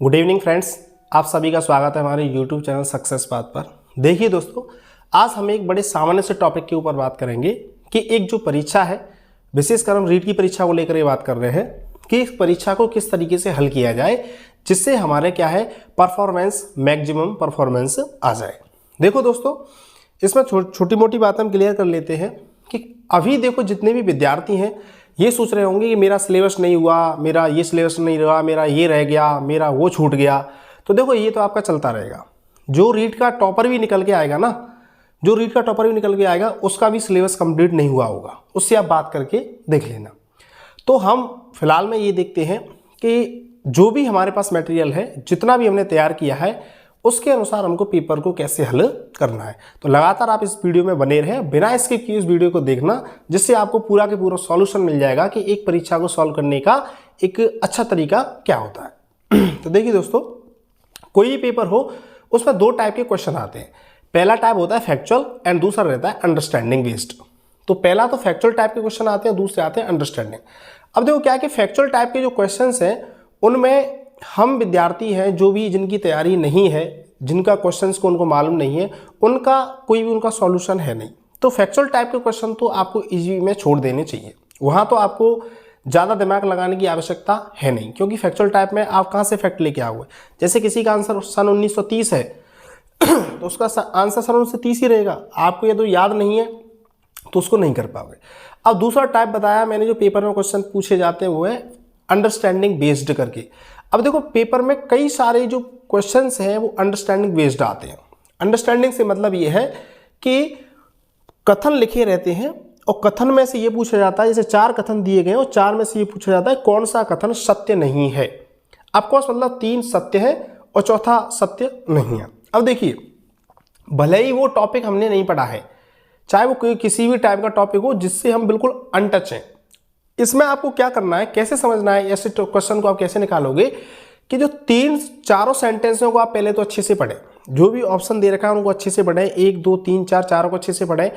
Good evening friends, आप सभी का स्वागत है हमारे यूट्यूब चैनल सक्सेस पाथ पर। देखिए दोस्तों, आज हम एक बड़े सामान्य से टॉपिक के ऊपर बात करेंगे कि एक जो परीक्षा है, विशेषकर हम रीट की परीक्षा को लेकर ये बात कर रहे हैं कि इस परीक्षा को किस तरीके से हल किया जाए जिससे हमारे क्या है परफॉर्मेंस, मैक्सिमम परफॉर्मेंस आ जाए। देखो दोस्तों, इसमें छोटी मोटी बात हम क्लियर कर लेते हैं कि अभी देखो जितने भी विद्यार्थी हैं ये सोच रहे होंगे कि मेरा सिलेबस नहीं हुआ, मेरा ये सिलेबस नहीं हुआ, मेरा ये रह गया, मेरा वो छूट गया। तो देखो ये तो आपका चलता रहेगा। जो रीट का टॉपर भी निकल के आएगा ना, जो रीट का टॉपर भी निकल के आएगा उसका भी सिलेबस कंप्लीट नहीं हुआ होगा, उससे आप बात करके देख लेना। तो हम फिलहाल में ये देखते हैं कि जो भी हमारे पास मटेरियल है, जितना भी हमने तैयार किया है, उसके अनुसार हमको पेपर को कैसे हल करना है। तो लगातार आप इस वीडियो में बने रहें, बिना स्किप किए इस वीडियो को देखना, जिससे आपको पूरा के पूरा सॉल्यूशन मिल जाएगा कि एक परीक्षा को सॉल्व करने का एक अच्छा तरीका क्या होता है। तो देखिए दोस्तों, कोई भी पेपर हो उसमें दो टाइप के क्वेश्चन आते हैं। पहला टाइप होता है फैक्चुअल एंड दूसरा रहता है अंडरस्टैंडिंग बेस्ड। तो पहला तो फैक्चुअल टाइप के क्वेश्चन आते हैं, दूसरे आते हैं अंडरस्टैंडिंग। अब देखो क्या है कि फैक्चुअल टाइप के जो क्वेश्चन हैं उनमें हम विद्यार्थी हैं जो भी जिनकी तैयारी नहीं है, जिनका क्वेश्चंस को उनको मालूम नहीं है, उनका कोई भी उनका सॉल्यूशन है नहीं। तो फैक्चुअल टाइप के क्वेश्चन तो आपको इजी में छोड़ देने चाहिए, वहाँ तो आपको ज़्यादा दिमाग लगाने की आवश्यकता है नहीं, क्योंकि फैक्चुअल टाइप में आप कहाँ से फैक्ट लेके आओगे। जैसे किसी का आंसर सन 1930 है तो उसका आंसर सन 1930 ही रहेगा। आपको ये तो याद नहीं है तो उसको नहीं कर पाओगे। अब दूसरा टाइप बताया मैंने, जो पेपर में क्वेश्चन पूछे जाते हैं वो है अंडरस्टैंडिंग बेस्ड करके। अब देखो पेपर में कई सारे जो क्वेश्चंस हैं वो अंडरस्टैंडिंग बेस्ड आते हैं। अंडरस्टैंडिंग से मतलब ये है कि कथन लिखे रहते हैं और कथन में से ये पूछा जाता है, जैसे 4 कथन दिए गए और 4 में से ये पूछा जाता है कौन सा कथन सत्य नहीं है। ऑफकोर्स मतलब 3 सत्य है और चौथा सत्य नहीं है। अब देखिए, भले ही वो टॉपिक हमने नहीं पढ़ा है, चाहे वो किसी भी टाइप का टॉपिक हो जिससे हम बिल्कुल अनटच हैं, इसमें आपको क्या करना है, कैसे समझना है, ऐसे क्वेश्चन को आप कैसे निकालोगे कि जो 3-4 सेंटेंसों को आप पहले तो अच्छे से पढ़ें, जो भी ऑप्शन दे रखा है उनको अच्छे से पढ़ें, 1 2 3 4 चारों को अच्छे से पढ़ें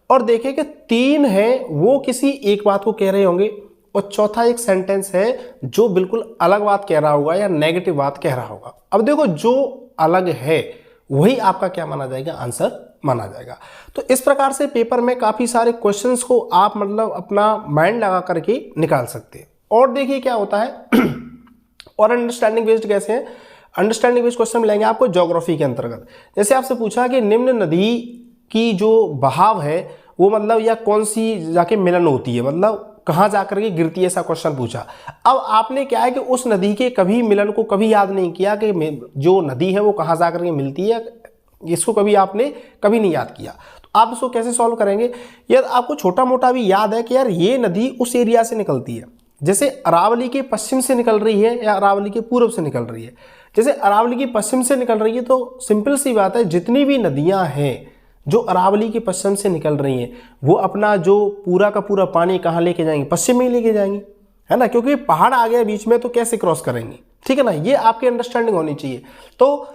और देखें कि 3 है वो किसी एक बात को कह रहे होंगे और चौथा एक सेंटेंस है जो बिल्कुल अलग बात कह रहा होगा या नेगेटिव बात कह रहा होगा। अब देखो, जो अलग है वही आपका क्या माना जाएगा, आंसर माना जाएगा। तो इस प्रकार से पेपर में काफ़ी सारे क्वेश्चंस को आप मतलब अपना माइंड लगा करके निकाल सकते हैं। और देखिए क्या होता है और अंडरस्टैंडिंग बेस्ड कैसे है। अंडरस्टैंडिंग बेस्ड क्वेश्चन मिलेंगे आपको ज्योग्राफी के अंतर्गत। जैसे आपसे पूछा कि निम्न नदी की जो बहाव है वो मतलब या कौन सी जाके मिलन होती है, मतलब कहाँ जाकर के गिरती है, ऐसा क्वेश्चन पूछा। अब आपने क्या है कि उस नदी के कभी मिलन को कभी याद नहीं किया कि जो नदी है वो कहाँ जाकर के मिलती है, इसको कभी आपने कभी नहीं याद किया। तो आप इसको कैसे सॉल्व करेंगे। यार आपको छोटा मोटा भी याद है कि यार ये नदी उस एरिया से निकलती है, जैसे अरावली के पश्चिम से निकल रही है या अरावली के पूर्व से निकल रही है। जैसे अरावली की पश्चिम से निकल रही है तो सिंपल सी बात है, जितनी भी नदियां हैं जो अरावली के पश्चिम से निकल रही हैं वो अपना जो पूरा का पूरा पानी कहाँ लेके जाएंगे, पश्चिम में ही लेके जाएंगे, है ना, क्योंकि पहाड़ आ गया बीच में तो कैसे क्रॉस करेंगे, ठीक है ना। ये आपकी अंडरस्टैंडिंग होनी चाहिए। तो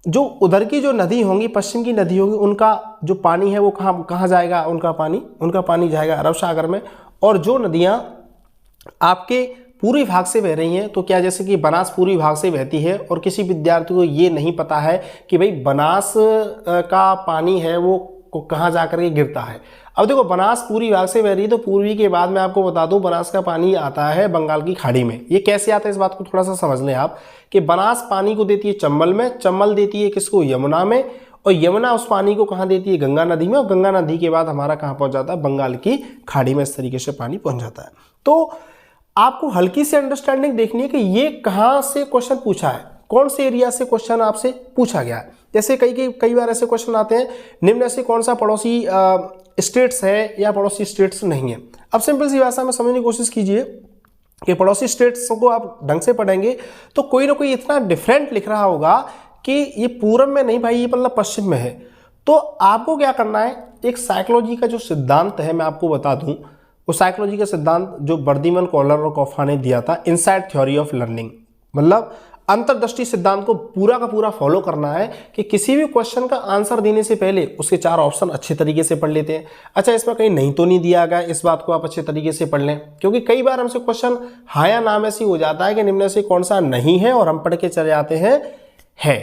जो उधर की जो नदी होंगी, पश्चिम की नदी होगी, उनका जो पानी है वो कहाँ जाएगा, उनका पानी जाएगा अरब सागर में। और जो नदियाँ आपके पूर्वी भाग से बह रही हैं, तो क्या जैसे कि बनास पूर्वी भाग से बहती है और किसी विद्यार्थी को ये नहीं पता है कि भाई बनास का पानी है वो कहाँ जाकर के गिरता है। अब देखो, बनास पूर्वी भाग से बह रही है तो पूर्वी के बाद मैं आपको बता दूं बनास का पानी आता है बंगाल की खाड़ी में। ये कैसे आता है इस बात को थोड़ा सा समझ लें आप कि बनास पानी को देती है चंबल में, चंबल देती है किसको, यमुना में, और यमुना उस पानी को कहाँ देती है, गंगा नदी में, और गंगा नदी के बाद हमारा कहाँ पहुँच जाता है, बंगाल की खाड़ी में। इस तरीके से पानी पहुँच जाता है। तो आपको हल्की सी अंडरस्टैंडिंग देखनी है कि ये कहाँ से क्वेश्चन पूछा है, कौन से एरिया से क्वेश्चन आपसे पूछा गया है। जैसे कई बार ऐसे क्वेश्चन आते हैं, निम्न से कौन सा पड़ोसी स्टेट्स है या पड़ोसी स्टेट्स नहीं है। अब सिंपल सी भाषा में समझने की कोशिश कीजिए कि पड़ोसी स्टेट्स को आप ढंग से पढ़ेंगे तो कोई ना कोई इतना डिफरेंट लिख रहा होगा कि ये पूरब में नहीं भाई, ये मतलब पश्चिम में है। तो आपको क्या करना है, एक साइकोलॉजी का जो सिद्धांत है मैं आपको बता दूं, वो साइकोलॉजी का सिद्धांत जो वर्दीमन, कॉलर और कॉफा ने दिया था, इनसाइड थ्योरी ऑफ लर्निंग। मतलब अंतर्दृष्टि सिद्धांत को पूरा का पूरा फॉलो करना है कि किसी भी क्वेश्चन का आंसर देने से पहले उसके 4 ऑप्शन अच्छे तरीके से पढ़ लेते हैं। अच्छा, इसमें कहीं नहीं तो नहीं दिया गया, इस बात को आप अच्छे तरीके से पढ़ लें, क्योंकि कई बार हमसे क्वेश्चन हाँ या ना में से हो जाता है कि निम्न से कौन सा नहीं है और हम पढ़ के चले जाते हैं है।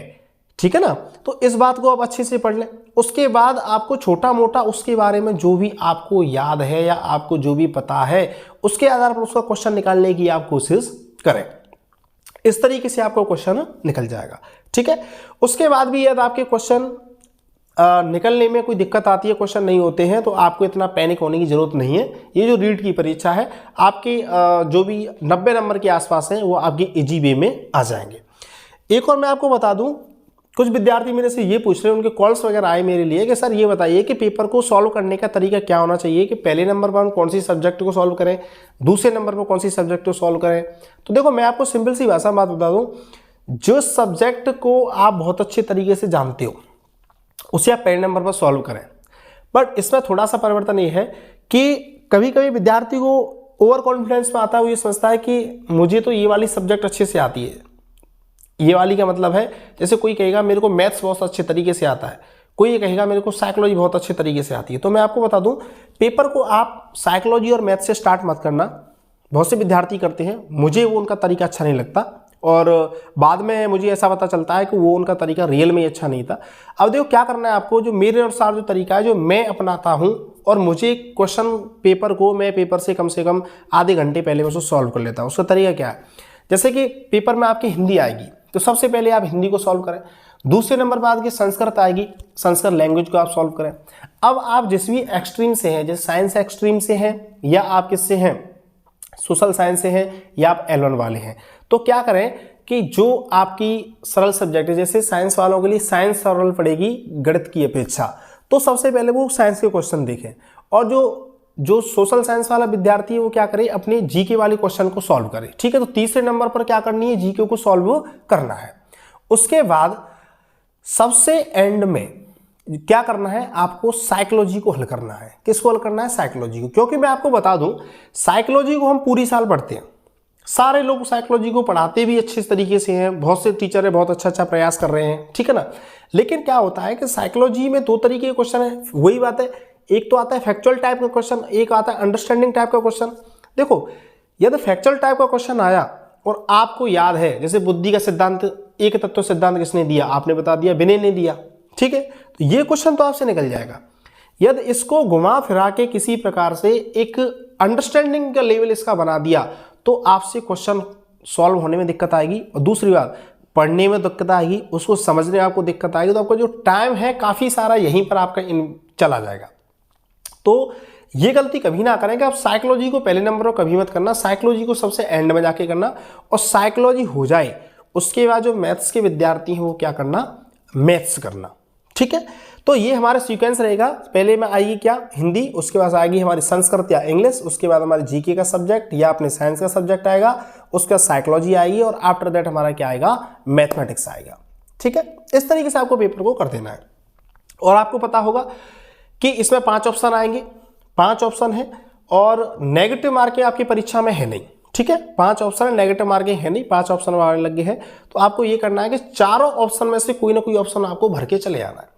ठीक है ना, तो इस बात को आप अच्छे से पढ़ लें। उसके बाद आपको छोटा मोटा उसके बारे में जो भी आपको याद है या आपको जो भी पता है उसके आधार पर उसका क्वेश्चन निकालने की आप कोशिश करें। इस तरीके से आपका क्वेश्चन निकल जाएगा। ठीक है, उसके बाद भी यदि आपके क्वेश्चन निकलने में कोई दिक्कत आती है, क्वेश्चन नहीं होते हैं, तो आपको इतना पैनिक होने की जरूरत नहीं है। ये जो रीट की परीक्षा है आपके जो भी 90 नंबर के आसपास हैं वो आपके इजी वे में आ जाएंगे। एक और मैं आपको बता दूं, कुछ विद्यार्थी मेरे से ये पूछ रहे हैं, उनके कॉल्स वगैरह आए मेरे लिए कि सर ये बताइए कि पेपर को सॉल्व करने का तरीका क्या होना चाहिए, कि पहले नंबर पर हम कौन सी सब्जेक्ट को सॉल्व करें, दूसरे नंबर पर कौन सी सब्जेक्ट को सॉल्व करें। तो देखो, मैं आपको सिंपल सी भाषा में बात बता दूं, जो सब्जेक्ट को आप बहुत अच्छे तरीके से जानते हो उसे आप पहले नंबर पर सॉल्व करें। बट इसमें थोड़ा सा परिवर्तन ये है कि कभी कभी विद्यार्थी को ओवर कॉन्फिडेंस में आता है, वो ये समझता है कि मुझे तो ये वाली सब्जेक्ट अच्छे से आती है। ये वाली का मतलब है, जैसे कोई कहेगा मेरे को मैथ्स बहुत अच्छे तरीके से आता है, कोई ये कहेगा मेरे को साइकोलॉजी बहुत अच्छे तरीके से आती है। तो मैं आपको बता दूं, पेपर को आप साइकोलॉजी और मैथ्स से स्टार्ट मत करना। बहुत से विद्यार्थी करते हैं, मुझे वो उनका तरीका अच्छा नहीं लगता और बाद में मुझे ऐसा पता चलता है कि वो उनका तरीका रियल में अच्छा नहीं था। अब देखो क्या करना है आपको, जो मेरे अनुसार जो तरीका है, जो मैं अपनाता हूँ, और मुझे क्वेश्चन पेपर को मैं पेपर से कम आधे घंटे पहले उसको सॉल्व कर लेता हूँ। उसका तरीका क्या है, जैसे कि पेपर में आपकी हिंदी आएगी तो सबसे पहले आप हिंदी को सॉल्व करें। दूसरे नंबर पर आपकी संस्कृत आएगी, संस्कृत लैंग्वेज को आप सॉल्व करें। अब आप जिस भी एक्सट्रीम से हैं, जैसे साइंस एक्सट्रीम से हैं या आप किससे हैं, सोशल साइंस से हैं या आप L1 वाले हैं, तो क्या करें कि जो आपकी सरल सब्जेक्ट है, जैसे साइंस वालों के लिए साइंस सरल पड़ेगी गणित की अपेक्षा, तो सबसे पहले वो साइंस के क्वेश्चन देखें। और जो सोशल साइंस वाला विद्यार्थी है वो क्या करे, अपने जीके वाले क्वेश्चन को सॉल्व करे। ठीक है, तो तीसरे नंबर पर क्या करनी है, जीके को सॉल्व करना है। उसके बाद सबसे एंड में क्या करना है, आपको साइकोलॉजी को हल करना है। किसको हल करना है, साइकोलॉजी को। क्योंकि मैं आपको बता दूं, साइकोलॉजी को हम पूरी साल पढ़ते हैं, सारे लोग साइकोलॉजी को पढ़ाते भी अच्छे तरीके से हैं, बहुत से टीचर है बहुत अच्छा प्रयास कर रहे हैं। ठीक है ना, लेकिन क्या होता है कि साइकोलॉजी में 2 तरीके के क्वेश्चन है। वही बात है, एक तो आता है फैक्चुअल टाइप का क्वेश्चन, एक आता है अंडरस्टैंडिंग टाइप का क्वेश्चन। देखो, यदि फैक्चुअल टाइप का क्वेश्चन आया और आपको याद है, जैसे बुद्धि का सिद्धांत, एक तत्व सिद्धांत किसने दिया, आपने बता दिया, विनय ने दिया। ठीक है, तो ये क्वेश्चन तो आपसे निकल जाएगा। यदि इसको घुमा फिरा के किसी प्रकार से एक अंडरस्टैंडिंग का लेवल इसका बना दिया तो आपसे क्वेश्चन सॉल्व होने में दिक्कत आएगी। और दूसरी बात, पढ़ने में दिक्कत आएगी, उसको समझने में आपको दिक्कत आएगी, तो आपका जो टाइम है काफ़ी सारा यहीं पर आपका चला जाएगा। तो ये गलती कभी ना करें कि आप साइकोलॉजी को पहले नंबर पर कभी मत करना, साइकोलॉजी को सबसे एंड में जाके करना। और साइकोलॉजी हो जाए उसके बाद जो मैथ्स के विद्यार्थी हैं वो क्या करना, मैथ्स करना। ठीक है, तो ये हमारा सीक्वेंस रहेगा। पहले में आएगी क्या, हिंदी, उसके बाद आएगी हमारी संस्कृत या इंग्लिश, उसके बाद हमारी जीके का सब्जेक्ट या अपने साइंस का सब्जेक्ट आएगा, उसके बाद साइकोलॉजी आएगी और आफ्टर दैट हमारा क्या आएगा, मैथमेटिक्स आएगा। ठीक है, इस तरीके से आपको पेपर को कर देना है। और आपको पता होगा कि इसमें 5 ऑप्शन आएंगे, 5 ऑप्शन है और नेगेटिव मार्किंग आपकी परीक्षा में है नहीं। ठीक है, 5 ऑप्शन है, नेगेटिव मार्किंग है नहीं, 5 ऑप्शन आने लगे हैं। तो आपको ये करना है कि चारों ऑप्शन में से कोई ना कोई ऑप्शन आपको भर के चले आना है।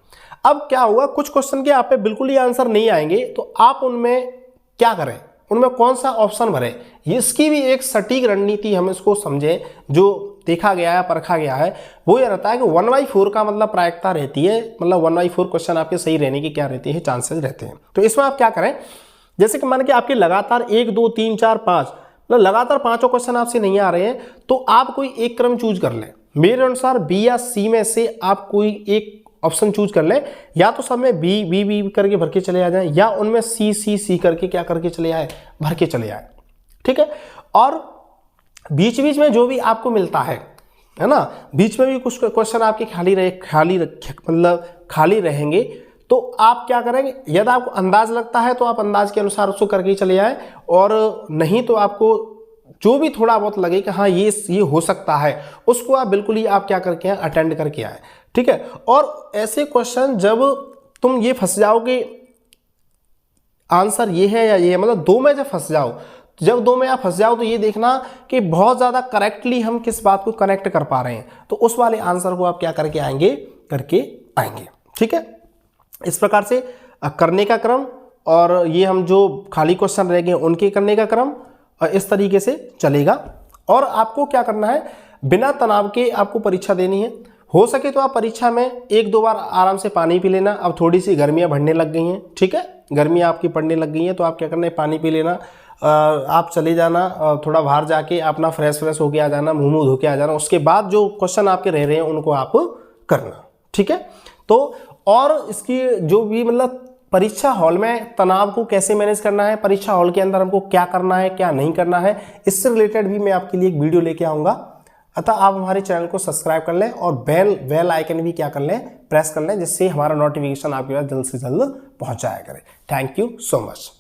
अब क्या हुआ, कुछ क्वेश्चन के आप पे बिल्कुल ही आंसर नहीं आएंगे, तो आप उनमें क्या करें, उनमें कौन सा ऑप्शन भरें, इसकी भी एक सटीक रणनीति हम इसको समझें। जो देखा गया है, परखा गया है, वो ये रहता है कि 1/4 का मतलब प्रायिकता रहती है, मतलब 1/4 क्वेश्चन आपके सही रहने की क्या रहती है, चांसेस रहते हैं। तो इसमें आप क्या करें, जैसे कि मान के आपके लगातार 1 2 3 4 5 मतलब लगातार 5 क्वेश्चन आपसे नहीं आ रहे हैं, तो आप कोई एक क्रम चूज कर लें। मेरे अनुसार बी या सी में से आप कोई एक ऑप्शन चूज कर लें, या तो सब में बी बी बी करके भर के चले आ जाएं, या उनमें सी सी सी करके क्या करके चले आए, भर के चले आए। ठीक है, और बीच बीच में जो भी आपको मिलता है ना, बीच में भी कुछ क्वेश्चन आपके खाली रहेंगे, तो आप क्या करेंगे, यदि आपको अंदाज लगता है तो आप अंदाज के अनुसार उसको करके चले आए, और नहीं तो आपको जो भी थोड़ा बहुत लगे कि हाँ ये हो सकता है, उसको आप बिल्कुल ही आप क्या करके आए, अटेंड करके आए। ठीक है, और ऐसे क्वेश्चन जब तुम ये फंस जाओ कि आंसर ये है या ये है, मतलब 2 में जब फंस जाओ जब दो में आप फंस जाओ तो ये देखना कि बहुत ज़्यादा करेक्टली हम किस बात को कनेक्ट कर पा रहे हैं, तो उस वाले आंसर को आप क्या करके आएंगे। ठीक है, इस प्रकार से करने का क्रम और ये हम जो खाली क्वेश्चन रह गए उनके करने का क्रम इस तरीके से चलेगा। और आपको क्या करना है, बिना तनाव के आपको परीक्षा देनी है। हो सके तो आप परीक्षा में 1-2 बार आराम से पानी पी लेना। अब थोड़ी सी गर्मियाँ बढ़ने लग गई हैं, ठीक है, गर्मियाँ आपकी पड़ने लग गई हैं, तो आप क्या करना है, पानी पी लेना। आप चले जाना थोड़ा बाहर जाके अपना फ्रेश होके आ जाना, मुँह धो के आ जाना। उसके बाद जो क्वेश्चन आपके रह रहे हैं उनको आप करना, ठीक है। तो और इसकी जो भी मतलब परीक्षा हॉल में तनाव को कैसे मैनेज करना है, परीक्षा हॉल के अंदर हमको क्या करना है क्या नहीं करना है, इससे रिलेटेड भी मैं आपके लिए एक वीडियो लेके आऊँगा। अतः आप हमारे चैनल को सब्सक्राइब कर लें और बेल आइकन भी क्या कर लें, प्रेस कर लें, जिससे हमारा नोटिफिकेशन आपके पास जल्द से जल्द पहुँचाया करे। Thank you so much.